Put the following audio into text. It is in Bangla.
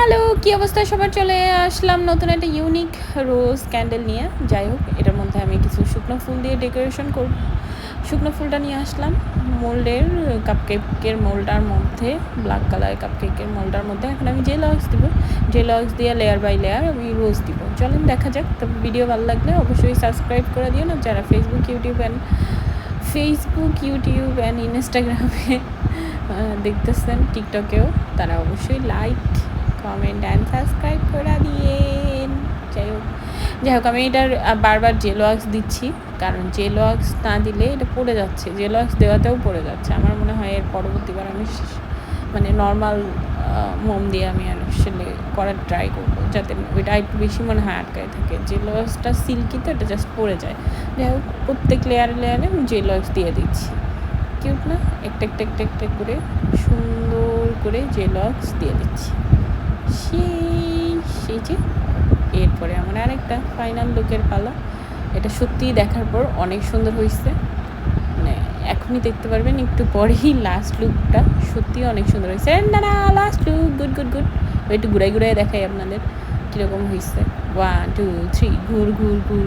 হ্যালো, কী অবস্থা সবার? চলে আসলাম নতুন একটা ইউনিক রোজ ক্যান্ডেল নিয়ে। যাই হোক, এটার মধ্যে আমি কিছু শুকনো ফুল দিয়ে ডেকোরেশন করব। শুকনো ফুলটা নিয়ে আসলাম মোল্ডের কাপকেকের মোল্ডটার মধ্যে, ব্ল্যাক কালার কাপকেকের মোল্ডটার মধ্যে। এখন আমি জেল ওয়াক্স দিব, জেল ওয়াক্স দিয়ে লেয়ার বাই লেয়ার আমি রোজ দিব। চলেন দেখা যাক। তবে ভিডিও ভালো লাগলে অবশ্যই সাবস্ক্রাইব করে দিও না। যারা ফেসবুক ইউটিউব অ্যান্ড ইনস্টাগ্রামে দেখতেছেন, টিকটকেও, তারা অবশ্যই লাইক, কমেন্ট অ্যান্ড সাবস্ক্রাইব করে দিয়েন। যাই হোক আমি এটার বারবার জেল ওয়াক্স দিচ্ছি, কারণ জেল ওয়াক্স না দিলে এটা পড়ে যাচ্ছে, জেল ওয়াক্স দেওয়াতেও পড়ে যাচ্ছে। আমার মনে হয় এর পরবর্তীবার আমি মানে নর্মাল মোম দিয়ে আমি আসলে করার ট্রাই করবো, যাতে ওইটা একটু বেশি মনে হয় আটকায় থাকে। জেল ওয়াক্সটা সিল্কি তো, এটা জাস্ট পড়ে যায়। যাই হোক, প্রত্যেক লেয়ারে লেয়ারে আমি জেল ওয়াক্স দিয়ে দিচ্ছি। কিউট না? একটা একটা একটা একটা করে সুন্দর করে জেল ওয়াক্স দিয়ে দিচ্ছি। সেই যে এরপরে আমার আরেকটা ফাইনাল লুকের পালা। এটা সত্যিই দেখার পর অনেক সুন্দর হয়েছে, মানে এখনই দেখতে পারবেন, একটু পরেই লাস্ট লুকটা সত্যিই অনেক সুন্দর হয়েছে। না last look good good good. একটু ঘুরাই ঘুরাই দেখাই আপনাদের কীরকম হয়েছে। 1 2 3 ঘুর ঘুর ঘুর।